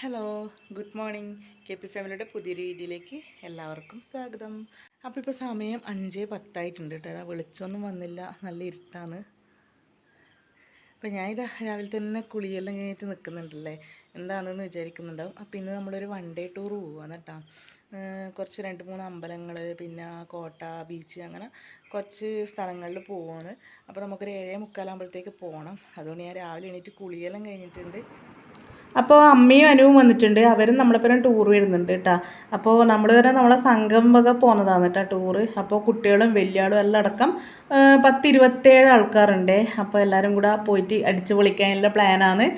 Hello, good morning. K P ഫാമിലിയുടെ പുതിയൊരു വീഡിയോയിലേക്ക് എല്ലാവർക്കും സ്വാഗതം. അപ്പോൾ ഇപ്പോൾ സമയം 5:10 കേട്ടോ. വെളിച്ചമൊന്നും വന്നില്ല, നല്ല ഇരുട്ടാണ്. അപ്പോൾ ഞാനിതാ രാവിലെ തന്നെ കുളിയെല്ലാം കഴിഞ്ഞിട്ട് നിൽക്കുന്നുണ്ടല്ലേ, എന്താണെന്ന് വിചാരിക്കുന്നുണ്ടാവും. അപ്പോൾ ഇന്ന് നമ്മളൊരു 1 ഡേ ടൂർ പോവാണ് കേട്ടോ. കുറച്ച് 2-3 അമ്പലങ്ങൾ, പിന്നെ കോട്ട, ബീച്ച്, അങ്ങനെ കുറച്ച് സ്ഥലങ്ങളിൽ പോവാണ്. അപ്പോൾ നമുക്കൊരു 7:45 പോകണം. അതുകൊണ്ട് ഞാൻ രാവിലെ എണീറ്റ് കുളിയെല്ലാം കഴിഞ്ഞിട്ടുണ്ട്. അപ്പോൾ അമ്മയും അനുവും വന്നിട്ടുണ്ട്. അവരും നമ്മളെപ്പരം ടൂർ വരുന്നുണ്ട് കേട്ടോ. അപ്പോൾ നമ്മൾ വരെ നമ്മളെ സംഘം വക പോകുന്നതാണ് കേട്ടോ ടൂറ്. അപ്പോൾ കുട്ടികളും വലിയാളും എല്ലാം അടക്കം 10-27 ആൾക്കാരുണ്ട്. അപ്പോൾ എല്ലാവരും കൂടെ പോയിട്ട് അടിച്ചു പൊളിക്കാനുള്ള പ്ലാനാണ്.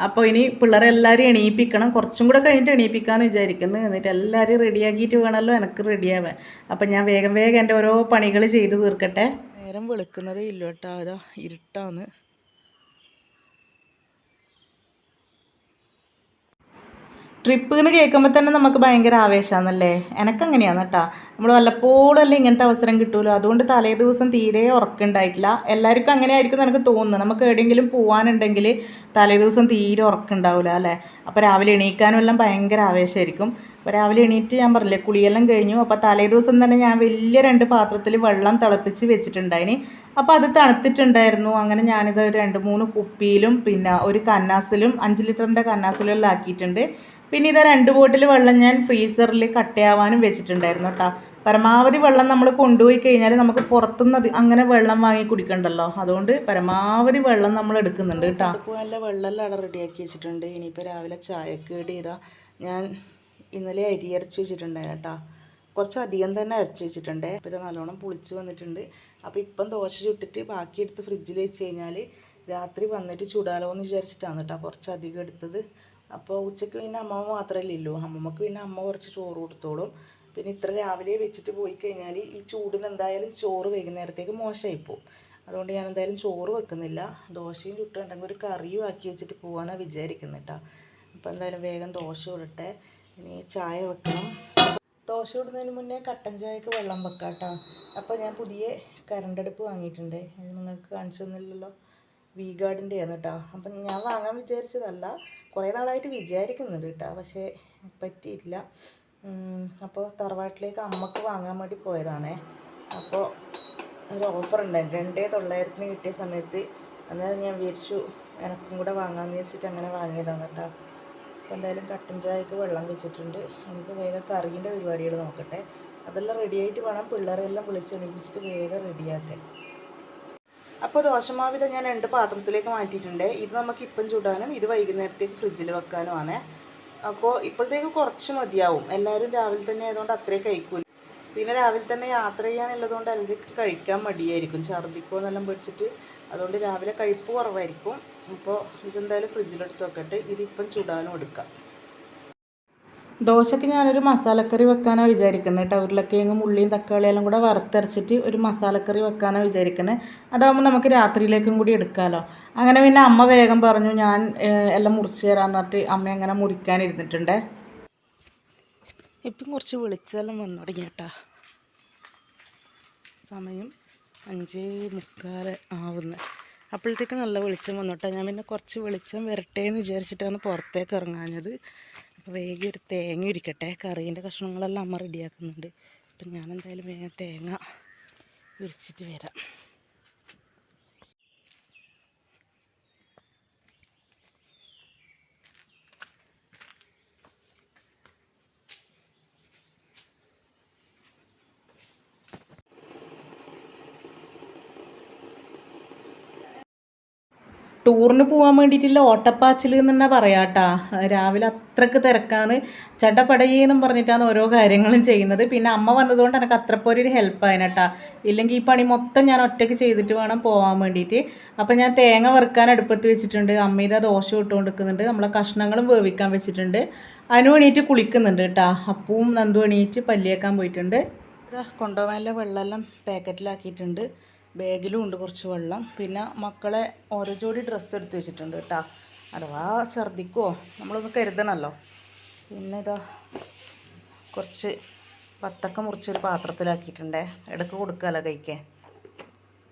അപ്പോൾ ഇനി പിള്ളേരെ എല്ലാവരും എണീപ്പിക്കണം. കുറച്ചും കൂടെ കഴിഞ്ഞിട്ട് എണീപ്പിക്കാമെന്ന് വിചാരിക്കുന്നു. എന്നിട്ട് എല്ലാവരും റെഡിയാക്കിയിട്ട് വേണമല്ലോ എനിക്ക് റെഡിയാവാൻ. അപ്പം ഞാൻ വേഗം വേഗം എൻ്റെ ഓരോ പണികൾ ചെയ്ത് തീർക്കട്ടെ. നേരം വെളുക്കുന്നതേ ഇല്ല കേട്ടോ, അതാ ഇരുട്ടാണ്. ട്രിപ്പ് എന്ന് കേൾക്കുമ്പോൾ തന്നെ നമുക്ക് ഭയങ്കര ആവേശമാണെന്നല്ലേ. എനിക്കങ്ങനെയാണ് കേട്ടോ. നമ്മൾ വല്ലപ്പോഴും അല്ലേ ഇങ്ങനത്തെ അവസരം കിട്ടുമല്ലോ. അതുകൊണ്ട് തലേ ദിവസം തീരെ ഉറക്കമുണ്ടായിട്ടില്ല. എല്ലാവർക്കും അങ്ങനെ ആയിരിക്കും എനിക്ക് തോന്നുന്നു. നമുക്ക് എവിടെയെങ്കിലും പോകാനുണ്ടെങ്കിൽ തലേ ദിവസം തീരെ ഉറക്കമുണ്ടാവില്ല അല്ലേ. അപ്പോൾ രാവിലെ എണീക്കാനും എല്ലാം ഭയങ്കര ആവേശമായിരിക്കും. അപ്പോൾ രാവിലെ എണീറ്റ് ഞാൻ പറഞ്ഞില്ലേ കുളിയെല്ലാം കഴിഞ്ഞു. അപ്പോൾ തലേ ദിവസം തന്നെ ഞാൻ വലിയ 2 പാത്രത്തിൽ വെള്ളം തിളപ്പിച്ച് വെച്ചിട്ടുണ്ടായിന്. അപ്പോൾ അത് തണുത്തിട്ടുണ്ടായിരുന്നു. അങ്ങനെ ഞാനിത് 2-3 കുപ്പിയിലും പിന്നെ ഒരു കന്നാസിലും 5 ലിറ്ററിൻ്റെ കന്നാസിലും എല്ലാം ആക്കിയിട്ടുണ്ട്. പിന്നെ ഇതാ 2 ബോട്ടിൽ വെള്ളം ഞാൻ ഫ്രീസറിൽ കട്ടയാവാനും വെച്ചിട്ടുണ്ടായിരുന്നു കേട്ടോ. പരമാവധി വെള്ളം നമ്മൾ കൊണ്ടുപോയി കഴിഞ്ഞാൽ നമുക്ക് പുറത്തുനിന്ന് അങ്ങനെ വെള്ളം വാങ്ങി കുടിക്കണ്ടല്ലോ. അതുകൊണ്ട് പരമാവധി വെള്ളം നമ്മൾ എടുക്കുന്നുണ്ട് കേട്ടോ. ഇപ്പോൾ നല്ല വെള്ളമെല്ലാം അവിടെ റെഡിയാക്കി വെച്ചിട്ടുണ്ട്. ഇനിയിപ്പോൾ രാവിലെ ചായക്ക് വേണ്ടി ഇതാ ഞാൻ ഇന്നലെ അരി അരച്ച് വെച്ചിട്ടുണ്ടായിരുന്നു കേട്ടോ. കുറച്ചധികം തന്നെ അരച്ച് വെച്ചിട്ടുണ്ട്. അപ്പോൾ ഇത് നല്ലോണം പുളിച്ച് വന്നിട്ടുണ്ട്. അപ്പോൾ ഇപ്പം ദോശ ചുട്ടിട്ട് ബാക്കി എടുത്ത് ഫ്രിഡ്ജിൽ വെച്ച് കഴിഞ്ഞാൽ രാത്രി വന്നിട്ട് ചുടാലോ എന്ന് വിചാരിച്ചിട്ടാണ് കേട്ടോ കുറച്ചധികം എടുത്തത്. അപ്പോൾ ഉച്ചയ്ക്ക് പിന്നെ അമ്മമ്മ മാത്രമല്ലേ ഉള്ളൂ. അമ്മമ്മക്ക് പിന്നെ അമ്മ കുറച്ച് ചോറ് കൊടുത്തോളും. പിന്നെ ഇത്ര രാവിലെ വെച്ചിട്ട് പോയി കഴിഞ്ഞാൽ ഈ ചൂടിന് എന്തായാലും ചോറ് വൈകുന്നേരത്തേക്ക് മോശമായി പോകും. അതുകൊണ്ട് ഞാൻ എന്തായാലും ചോറ് വെക്കുന്നില്ല. ദോശയും ചുട്ടും എന്തെങ്കിലും ഒരു കറിയും ആക്കി വെച്ചിട്ട് പോകാനാണ് വിചാരിക്കുന്നത് കേട്ടോ. അപ്പോൾ എന്തായാലും വേഗം ദോശ ഇടട്ടെ. ഇനി ചായ വെക്കണം. ദോശ ഇടുന്നതിന് മുന്നേ കട്ടൻ ചായക്ക് വെള്ളം വെക്കാം കേട്ടോ. അപ്പോൾ ഞാൻ പുതിയ കരണ്ടടുപ്പ് വാങ്ങിയിട്ടുണ്ട്. അത് നിങ്ങൾക്ക് കാണിച്ചു തന്നില്ലല്ലോ. വി ഗാർഡിൻ്റെയാണ് കേട്ടോ. അപ്പം ഞാൻ വാങ്ങാൻ വിചാരിച്ചതല്ല, കുറേ നാളായിട്ട് വിചാരിക്കുന്നുണ്ട് കേട്ടോ, പക്ഷേ പറ്റിയിട്ടില്ല. അപ്പോൾ തറവാട്ടിലേക്ക് അമ്മക്ക് വാങ്ങാൻ വേണ്ടി പോയതാണേ. അപ്പോൾ ഒരു ഓഫർ ഉണ്ടായിരുന്നു 2,900 കിട്ടിയ സമയത്ത്. അന്നേരം ഞാൻ വിചാരിച്ചു എനക്കും കൂടെ വാങ്ങാമെന്ന് വിചാരിച്ചിട്ട് അങ്ങനെ വാങ്ങിയതാണ് കേട്ടോ. അപ്പോൾ എന്തായാലും കട്ടൻ ചായക്ക് വെള്ളം വെച്ചിട്ടുണ്ട്. എനിക്ക് വേഗം കറീൻ്റെ പരിപാടികൾ നോക്കട്ടെ. അതെല്ലാം റെഡിയായിട്ട് വേണം പിള്ളേരെല്ലാം വിളിച്ചെണീപ്പിച്ചിട്ട് വേഗം റെഡിയാക്കാൻ. അപ്പോൾ ദോശമാവിത ഞാൻ 2 പാത്രത്തിലേക്ക് മാറ്റിയിട്ടുണ്ട്. ഇത് നമുക്ക് ഇപ്പം ചുടാനും ഇത് വൈകുന്നേരത്തേക്ക് ഫ്രിഡ്ജിൽ വെക്കാനുമാണ്. അപ്പോൾ ഇപ്പോഴത്തേക്ക് കുറച്ച് മതിയാവും. എല്ലാവരും രാവിലെ തന്നെ ആയതുകൊണ്ട് അത്രയും കഴിക്കൂല. പിന്നെ രാവിലെ തന്നെ യാത്ര ചെയ്യാനുള്ളതുകൊണ്ട് എല്ലാവർക്കും കഴിക്കാൻ മടിയായിരിക്കും, ഛർദ്ദിക്കുമെന്നെല്ലാം പേടിച്ചിട്ട്. അതുകൊണ്ട് രാവിലെ കഴിപ്പ് കുറവായിരിക്കും. അപ്പോൾ ഇതെന്തായാലും ഫ്രിഡ്ജിലെടുത്ത് വെക്കട്ടെ. ഇതിപ്പം ചുടാനും എടുക്കാം. ദോശയ്ക്ക് ഞാനൊരു മസാലക്കറി വെക്കാനാണ് വിചാരിക്കുന്നത് കേട്ടോ. ഉരുളക്കിഴങ്ങും ഉള്ളിയും തക്കാളിയെല്ലാം കൂടെ വറുത്തരച്ചിട്ട് ഒരു മസാലക്കറി വെക്കാനാണ് വിചാരിക്കുന്നത്. അതാകുമ്പോൾ നമുക്ക് രാത്രിയിലേക്കും കൂടി എടുക്കാമല്ലോ. അങ്ങനെ പിന്നെ അമ്മ വേഗം പറഞ്ഞു ഞാൻ എല്ലാം മുറിച്ച് തരാമെന്ന് പറഞ്ഞിട്ട് അമ്മ അങ്ങനെ മുറിക്കാനിരുന്നിട്ടുണ്ട്. ഇപ്പം കുറച്ച് വെളിച്ചെല്ലാം വന്നു തുടങ്ങി കേട്ടോ. സമയം 5:45 ആവുന്നത്. അപ്പോഴത്തേക്ക് നല്ല വെളിച്ചം വന്നു കേട്ടോ. ഞാൻ പിന്നെ കുറച്ച് വെളിച്ചം വരട്ടെ എന്ന് വിചാരിച്ചിട്ടാണ് പുറത്തേക്ക് ഇറങ്ങാഞ്ഞത്. അപ്പോൾ വേഗം ഒരു തേങ്ങ ഉരിക്കട്ടെ. കറീൻ്റെ കഷ്ണങ്ങളെല്ലാം അമ്മ റെഡിയാക്കുന്നുണ്ട്. അപ്പം ഞാനെന്തായാലും വേഗം തേങ്ങ ഉരിച്ചിട്ട് വരാം. ടൂറിന് പോകാൻ വേണ്ടിയിട്ടുള്ള ഓട്ടപ്പാച്ചിൽ എന്ന് തന്നെ പറയാം കേട്ടോ. രാവിലെ അത്രക്ക് തിരക്കാണ്, ചടപടയെന്നും പറഞ്ഞിട്ടാണ് ഓരോ കാര്യങ്ങളും ചെയ്യുന്നത്. പിന്നെ അമ്മ വന്നതുകൊണ്ട് എനിക്ക് അത്രപ്പോലെ ഒരു ഹെൽപ്പായിന് കേട്ടോ. ഇല്ലെങ്കിൽ ഈ പണി മൊത്തം ഞാൻ ഒറ്റയ്ക്ക് ചെയ്തിട്ട് വേണം പോകാൻ വേണ്ടിയിട്ട്. അപ്പം ഞാൻ തേങ്ങ വറുക്കാൻ അടുപ്പത്ത് വെച്ചിട്ടുണ്ട്, അമ്മ ഇതാ ദോശ ഇട്ടുകൊണ്ടിരിക്കുന്നുണ്ട്, നമ്മളെ കഷ്ണങ്ങളും വേവിക്കാൻ വെച്ചിട്ടുണ്ട്. അതിന് വേണ്ടിയിട്ട് കുളിക്കുന്നുണ്ട് കേട്ടോ. അപ്പവും നന്ദു എണീറ്റ് പല്ലിയേക്കാൻ പോയിട്ടുണ്ട്. കൊണ്ടുപോകാനുള്ള വെള്ളമെല്ലാം പാക്കറ്റിലാക്കിയിട്ടുണ്ട്, ബാഗിലും ഉണ്ട് കുറച്ച് വെള്ളം. പിന്നെ മക്കളെ ഓരോ ജോഡി ഡ്രസ്സ് എടുത്ത് വെച്ചിട്ടുണ്ട് കേട്ടോ, അഥവാ ഛർദ്ദിക്കുമോ നമ്മളൊന്ന് കരുതണമല്ലോ. പിന്നെ ഇതാ കുറച്ച് പത്തക്ക മുറിച്ചൊരു പാത്രത്തിലാക്കിയിട്ടുണ്ടേ, ഇടയ്ക്ക് കൊടുക്കാമല്ലോ കഴിക്കാൻ.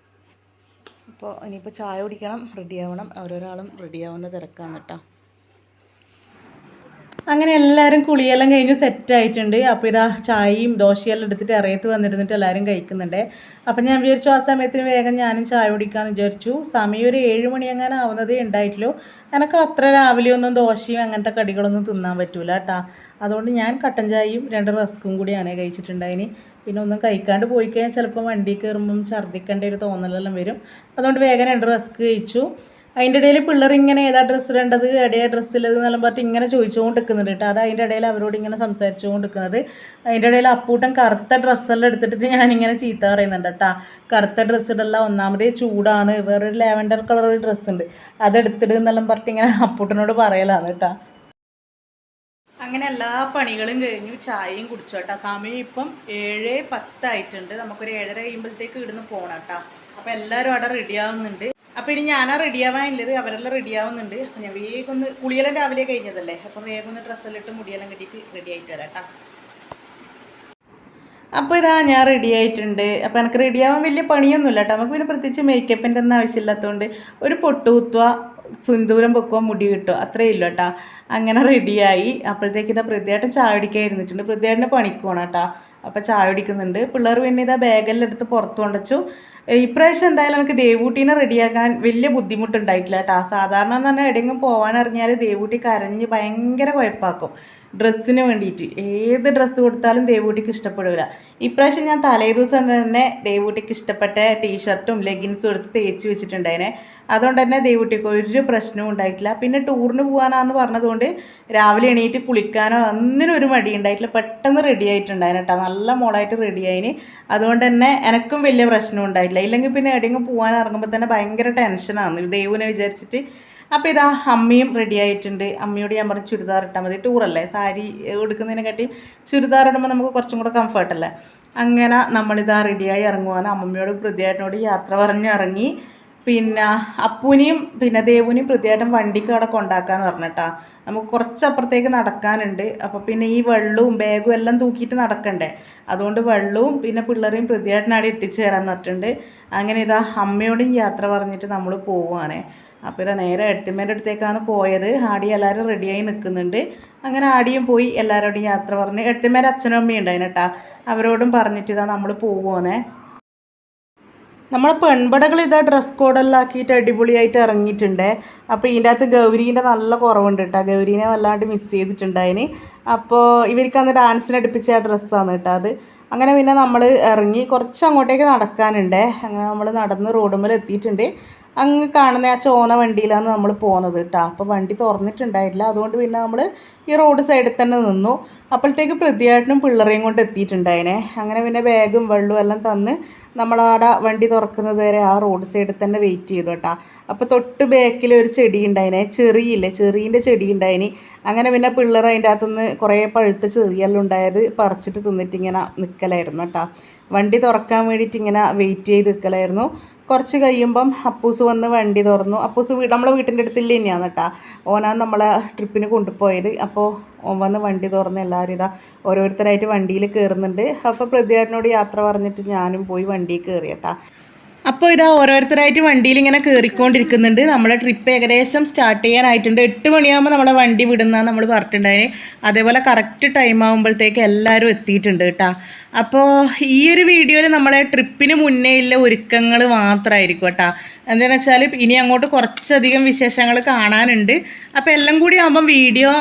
അപ്പോൾ ഇനിയിപ്പോൾ ചായ കുടിക്കണം, റെഡിയാവണം. ഓരോരാളും റെഡിയാവുന്ന തിരക്കാണ് കേട്ടോ. അങ്ങനെ എല്ലാവരും കുളിയെല്ലാം കഴിഞ്ഞ് സെറ്റായിട്ടുണ്ട്. അപ്പോൾ ഇതാ ചായയും ദോശയെല്ലാം എടുത്തിട്ട് ഇറയത്ത് വന്നിരുന്നിട്ട് എല്ലാവരും കഴിക്കുന്നുണ്ട്. അപ്പം ഞാൻ വിചാരിച്ചു ആ സമയത്തിന് വേഗം ഞാനും ചായ കുടിക്കാമെന്ന് വിചാരിച്ചു. സമയം ഒരു 7 മണി അങ്ങനെ ആവുന്നതേ ഉണ്ടായിട്ടുള്ളൂ. എനിക്ക് അത്ര രാവിലെ ഒന്നും ദോശയും അങ്ങനത്തെ കടികളൊന്നും തിന്നാൻ പറ്റൂല കേട്ടോ. അതുകൊണ്ട് ഞാൻ കട്ടൻ ചായയും 2 റസ്ക്കും കൂടിയാണ് കഴിച്ചിട്ടുണ്ടായിന്. പിന്നെ ഒന്നും കഴിക്കാണ്ട് പോയി കഴിഞ്ഞാൽ ചിലപ്പോൾ വണ്ടി കയറുമ്പം ഛർദ്ദിക്കേണ്ട ഒരു തോന്നലെല്ലാം വരും. അതുകൊണ്ട് വേഗം 2 റസ്ക് കഴിച്ചു. അതിൻ്റെ ഇടയിൽ പിള്ളേർ ഇങ്ങനെ ഏതാ ഡ്രസ്സ് ഇടേണ്ടത്, എവിടെയാ ഡ്രസ്സിലത് എന്നെല്ലാം പറഞ്ഞിട്ട് ഇങ്ങനെ ചോദിച്ചുകൊണ്ട് നിൽക്കുന്നുണ്ട് കേട്ടോ. അത് അതിൻ്റെ ഇടയിൽ അവരോട് ഇങ്ങനെ സംസാരിച്ചുകൊണ്ട് നിൽക്കുന്നത്. അതിൻ്റെ ഇടയിൽ അപ്പൂട്ടൻ കറുത്ത ഡ്രസ്സെല്ലാം എടുത്തിട്ട് ഞാനിങ്ങനെ ചീത്ത പറയുന്നുണ്ട് കേട്ടോ. കറുത്ത ഡ്രസ്സ് ഇടല്ല, ഒന്നാമതേ ചൂടാണ്, വേറൊരു ലാവൻഡർ കളർ ഒരു ഡ്രസ്സുണ്ട്, അതെടുത്തിട്ട് എന്നെല്ലാം പറഞ്ഞിട്ട് ഇങ്ങനെ അപ്പൂട്ടനോട് പറയലാണ് കേട്ടോ. അങ്ങനെ എല്ലാ പണികളും കഴിഞ്ഞു, ചായയും കുടിച്ചു കേട്ടോ. സമയം ഇപ്പം 7:10 ആയിട്ടുണ്ട്. നമുക്കൊരു 7:30 കഴിയുമ്പോഴത്തേക്ക് ഇവിടുന്ന് പോകണം കേട്ടോ. അപ്പോൾ എല്ലാവരും അവിടെ റെഡിയാവുന്നുണ്ട്. അപ്പോൾ ഇനി ഞാനാ റെഡിയാവാനുള്ളത്, അവരെല്ലാം റെഡിയാവുന്നുണ്ട്. അപ്പോൾ ഞാൻ വേഗം ഒന്ന്, കുളിയെല്ലാം രാവിലെ കഴിഞ്ഞതല്ലേ, അപ്പോൾ വേഗം ഒന്ന് ഡ്രസ്സെല്ലാം ഇട്ട് മുടിയെല്ലാം കെട്ടിയിട്ട് റെഡി ആയിട്ട് വരാം കേട്ടോ. അപ്പോൾ ഇതാ ഞാൻ റെഡി ആയിട്ടുണ്ട്. അപ്പോൾ എനിക്ക് റെഡിയാവാൻ വലിയ പണിയൊന്നുമില്ല കേട്ടോ. നമുക്ക് പിന്നെ പ്രത്യേകിച്ച് മേക്കപ്പിൻ്റെ ഒന്നും ആവശ്യമില്ലാത്തതുകൊണ്ട് ഒരു പൊട്ട് കുത്തുക, സിന്ദൂരം പൊക്കുക, മുടി കിട്ടുക, അത്രയേ ഇല്ല കേട്ടോ. അങ്ങനെ റെഡിയായി. അപ്പോഴത്തേക്ക് ഇതാ പൃഥ്വിയേട്ടൻ ചായ കുടിക്കാൻ ഇരുന്നിട്ടുണ്ട്. പൃഥ്വിയേട്ടൻ്റെ പണിക്ക് പോകണം കേട്ടോ. അപ്പോൾ ചായ കുടിക്കുന്നുണ്ട്. പിള്ളേർ പിന്നെ ഇതാ ബാഗെല്ലാം എടുത്ത് പുറത്ത് കൊണ്ടുവച്ചു. ഇപ്രാവശ്യം എന്തായാലും എനിക്ക് ദേവൂട്ടീനെ റെഡിയാക്കാൻ വലിയ ബുദ്ധിമുട്ടുണ്ടായിട്ടില്ല കേട്ടോ. സാധാരണ എന്ന് പറഞ്ഞാൽ എവിടെയെങ്കിലും പോകാനറിഞ്ഞാൽ ദേവൂട്ടി കരഞ്ഞ് ഭയങ്കര കുഴപ്പമാക്കും ഡ്രസ്സിന് വേണ്ടിയിട്ട്. ഏത് ഡ്രസ്സ് കൊടുത്താലും ദേവൂട്ടിക്ക് ഇഷ്ടപ്പെടില്ല. ഇപ്രാവശ്യം ഞാൻ തലേ ദിവസം തന്നെ ദേവൂട്ടിക്ക് ഇഷ്ടപ്പെട്ട ടീഷർട്ടും ലെഗിൻസും എടുത്ത് തേച്ച് വെച്ചിട്ടുണ്ടായിനെ. അതുകൊണ്ട് തന്നെ ദേവൂട്ടിക്ക് ഒരു പ്രശ്നവും ഉണ്ടായിട്ടില്ല. പിന്നെ ടൂറിന് പോകാനാന്ന് പറഞ്ഞതുകൊണ്ട് രാവിലെ എണീറ്റ് കുളിക്കാനോ ഒന്നിനും ഒരു മടി ഉണ്ടായിട്ടില്ല. പെട്ടെന്ന് റെഡി ആയിട്ടുണ്ടായിന് കേട്ടോ, നല്ല മോളായിട്ട് റെഡി ആയിന്. അതുകൊണ്ട് തന്നെ എനിക്കും വലിയ പ്രശ്നം ഉണ്ടായിട്ടില്ല. ഇല്ലെങ്കിൽ പിന്നെ എവിടെയെങ്കിലും പോകാൻ ഇറങ്ങുമ്പോൾ തന്നെ ഭയങ്കര ടെൻഷനാണ് ദേവുവിനെ വിചാരിച്ചിട്ട്. അപ്പോൾ ഇതാ അമ്മയും റെഡി ആയിട്ടുണ്ട്. അമ്മയോട് ഞാൻ പറഞ്ഞു ചുരിദാർ ഇട്ടാൽ മതി, ടൂറല്ലേ, സാരി എടുക്കുന്നതിനെക്കാട്ടിയും ചുരിദാർ ഇടുമ്പോൾ നമുക്ക് കുറച്ചും കൂടെ കംഫർട്ടല്ലേ. അങ്ങനെ നമ്മളിതാ റെഡിയായി ഇറങ്ങുവാണ്. അമ്മമ്മയോട് പൃഥ്വിയേട്ടനോട് യാത്ര പറഞ്ഞ് ഇറങ്ങി. പിന്നെ അപ്പൂനെയും പിന്നെ ദേവുനെയും പൃഥ്വിയേട്ടൻ വണ്ടിക്ക് അവിടെ കൊണ്ടാക്കാന്ന് പറഞ്ഞിട്ടാ. നമുക്ക് കുറച്ചപ്പുറത്തേക്ക് നടക്കാനുണ്ട്. അപ്പോൾ പിന്നെ ഈ വെള്ളവും ബാഗും എല്ലാം തൂക്കിയിട്ട് നടക്കണ്ടേ, അതുകൊണ്ട് വെള്ളവും പിന്നെ പിള്ളേരെയും പൃഥ്വിയേട്ടനവിടെ എത്തിച്ചു തരാൻ പറഞ്ഞിട്ടുണ്ട്. അങ്ങനെ ഇതാ അമ്മയോടും യാത്ര പറഞ്ഞിട്ട് നമ്മൾ പോവുകയാണേ. അപ്പോൾ ഇതാ നേരെ എഴുത്തിമ്മേൻ്റെ അടുത്തേക്കാണ് പോയത്. ആടി എല്ലാവരും റെഡിയായി നിൽക്കുന്നുണ്ട്. അങ്ങനെ ആടിയും പോയി എല്ലാവരോടും യാത്ര പറഞ്ഞ്. എഴുത്തിമ്മേൻ്റെ അച്ഛനും അമ്മയും ഉണ്ടായിന് കേട്ടോ, അവരോടും പറഞ്ഞിട്ട് ഇതാ നമ്മൾ പോവുകയാണേ. നമ്മളെ പെൺപടകൾ ഇതാ ഡ്രസ് കോഡെല്ലാം ആക്കിയിട്ട് അടിപൊളിയായിട്ട് ഇറങ്ങിയിട്ടുണ്ട്. അപ്പോൾ ഇതിൻ്റെ അകത്ത് ഗൗരീൻ്റെ നല്ല കുറവുണ്ട് കേട്ടോ, ഗൗരീനെ വല്ലാണ്ട് മിസ് ചെയ്തിട്ടുണ്ടായിന്. അപ്പോൾ ഇവർക്ക് അന്ന് ഡാൻസിന് അടുപ്പിച്ച ആ ഡ്രസ്സാണ് കേട്ടോ അത്. അങ്ങനെ പിന്നെ നമ്മൾ ഇറങ്ങി, കുറച്ച് അങ്ങോട്ടേക്ക് നടക്കാനുണ്ട്. അങ്ങനെ നമ്മൾ നടന്ന് റോഡുമ്മൽ എത്തിയിട്ടുണ്ട്. അങ്ങ് കാണുന്ന ആ ചോന വണ്ടിയിലാണ് നമ്മൾ പോകുന്നത് കേട്ടോ. അപ്പോൾ വണ്ടി തുറന്നിട്ടുണ്ടായില്ല, അതുകൊണ്ട് പിന്നെ നമ്മൾ ഈ റോഡ് സൈഡിൽ തന്നെ നിന്നു. അപ്പോഴത്തേക്ക് പൃഥ്വിയേട്ടനും പിള്ളേരെയും കൊണ്ട് എത്തിയിട്ടുണ്ടായിനെ. അങ്ങനെ പിന്നെ ബാഗും വെള്ളവും എല്ലാം തന്ന് നമ്മളവിടെ വണ്ടി തുറക്കുന്നത് വരെ ആ റോഡ് സൈഡിൽ തന്നെ വെയിറ്റ് ചെയ്തു കേട്ടോ. അപ്പോൾ തൊട്ട് ബാക്കിൽ ഒരു ചെടി ഉണ്ടായിനെ, ചെറിയില്ലേ, ചെറീൻ്റെ ചെടി ഉണ്ടായിന്. അങ്ങനെ പിന്നെ പിള്ളേർ അതിൻ്റെ അകത്തുനിന്ന് കുറേ പഴുത്ത ചെറിയെല്ലാം ഉണ്ടായത് പറിച്ചിട്ട് തിന്നിട്ട് ഇങ്ങനെ നിൽക്കലായിരുന്നു കേട്ടോ. വണ്ടി തുറക്കാൻ വേണ്ടിയിട്ട് ഇങ്ങനെ വെയിറ്റ് ചെയ്ത് നിൽക്കലായിരുന്നു. കുറച്ച് കഴിയുമ്പം അപ്പൂസ് വന്ന് വണ്ടി തുറന്നു. അപ്പൂസ് നമ്മളെ വീട്ടിൻ്റെ അടുത്തില്ല തന്നെയാണ് കേട്ടോ, ഓനാണ് നമ്മളെ ട്രിപ്പിന് കൊണ്ടുപോയത്. അപ്പോൾ ഓൻ വന്ന് വണ്ടി തുറന്ന് എല്ലാവരും ഇതാ ഓരോരുത്തരായിട്ട് വണ്ടിയിൽ കയറുന്നുണ്ട്. അപ്പോൾ പൃഥ്വിയേട്ടനോട് യാത്ര പറഞ്ഞിട്ട് ഞാനും പോയി വണ്ടിയിൽ കയറി കേട്ടോ. അപ്പോൾ ഇതാ ഓരോരുത്തരായിട്ട് വണ്ടിയിൽ ഇങ്ങനെ കയറിക്കൊണ്ടിരിക്കുന്നുണ്ട്. നമ്മുടെ ട്രിപ്പ് ഏകദേശം സ്റ്റാർട്ട് ചെയ്യാനായിട്ടുണ്ട്. 8 മണിയാകുമ്പോൾ നമ്മളെ വണ്ടി വിടുന്നതാണ് നമ്മൾ പറഞ്ഞിട്ടുണ്ടായി. അതേപോലെ കറക്റ്റ് ടൈം ആകുമ്പോഴത്തേക്ക് എല്ലാവരും എത്തിയിട്ടുണ്ട് കേട്ടോ. അപ്പോൾ ഈ ഒരു വീഡിയോയിൽ നമ്മളെ ട്രിപ്പിന് മുന്നേ ഉള്ള ഒരുക്കങ്ങൾ മാത്രമായിരിക്കും കേട്ടോ. എന്താണെന്ന് വെച്ചാൽ ഇനി അങ്ങോട്ട് കുറച്ചധികം വിശേഷങ്ങൾ കാണാനുണ്ട്. അപ്പോൾ എല്ലാം കൂടി ആകുമ്പം വീഡിയോ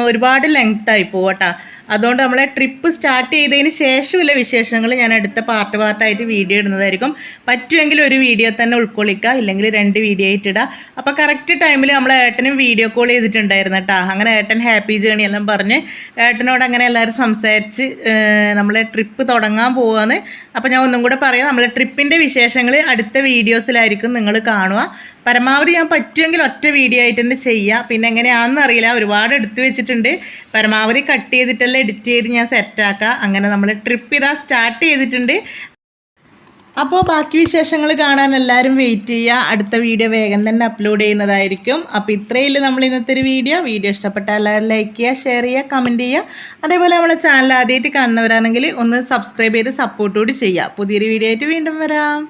ഒരുപാട് ലെങ്ത്തായി പോകട്ടോ. അതുകൊണ്ട് നമ്മളെ ട്രിപ്പ് സ്റ്റാർട്ട് ചെയ്തതിന് ശേഷമുള്ള വിശേഷങ്ങൾ ഞാൻ അടുത്ത പാർട്ടായിട്ട് വീഡിയോ ഇടുന്നതായിരിക്കും. പറ്റുമെങ്കിൽ ഒരു വീഡിയോ തന്നെ ഉൾക്കൊള്ളിക്കുക, ഇല്ലെങ്കിൽ 2 വീഡിയോ ആയിട്ട് ഇടുക. അപ്പോൾ കറക്റ്റ് ടൈമിൽ നമ്മളെ ഏട്ടനും വീഡിയോ കോൾ ചെയ്തിട്ടുണ്ടായിരുന്നു കേട്ടോ. അങ്ങനെ ഏട്ടൻ ഹാപ്പി ജേണി എല്ലാം പറഞ്ഞ് ഏട്ടനോട് അങ്ങനെ എല്ലാവരും സംസാരിച്ച് നമ്മളെ ട്രിപ്പ് തുടങ്ങാൻ പോവാന്ന്. അപ്പോൾ ഞാൻ ഒന്നും കൂടെ പറയാം, നമ്മളെ ട്രിപ്പിൻ്റെ വിശേഷങ്ങൾ അടുത്ത വീഡിയോസിലായിരിക്കും നിങ്ങൾ കാണുക. പരമാവധി ഞാൻ പറ്റുമെങ്കിൽ ഒറ്റ വീഡിയോ ആയിട്ട് തന്നെ ചെയ്യുക. പിന്നെ എങ്ങനെയാണെന്ന് അറിയില്ല, ഒരുപാട് എടുത്തു വെച്ചിട്ടുണ്ട്. പരമാവധി കട്ട് ചെയ്തിട്ടെല്ലാം എഡിറ്റ് ചെയ്ത് ഞാൻ സെറ്റാക്കാം. അങ്ങനെ നമ്മൾ ട്രിപ്പ് ഇതാ സ്റ്റാർട്ട് ചെയ്തിട്ടുണ്ട്. അപ്പോൾ ബാക്കി വിശേഷങ്ങൾ കാണാൻ എല്ലാവരും വെയിറ്റ് ചെയ്യുക. അടുത്ത വീഡിയോ വേഗം തന്നെ അപ്ലോഡ് ചെയ്യുന്നതായിരിക്കും. അപ്പോൾ ഇത്രയേ നമ്മൾ ഇന്നത്തെ ഒരു വീഡിയോ ഇഷ്ടപ്പെട്ടാൽ എല്ലാവരും ലൈക്ക് ചെയ്യുക, ഷെയർ ചെയ്യുക, കമൻറ്റ് ചെയ്യുക. അതേപോലെ നമ്മളെ ചാനൽ ആദ്യമായിട്ട് കാണുന്നവരാണെങ്കിൽ ഒന്ന് സബ്സ്ക്രൈബ് ചെയ്ത് സപ്പോർട്ട് കൂടി ചെയ്യുക. പുതിയൊരു വീഡിയോ ആയിട്ട് വീണ്ടും വരാം.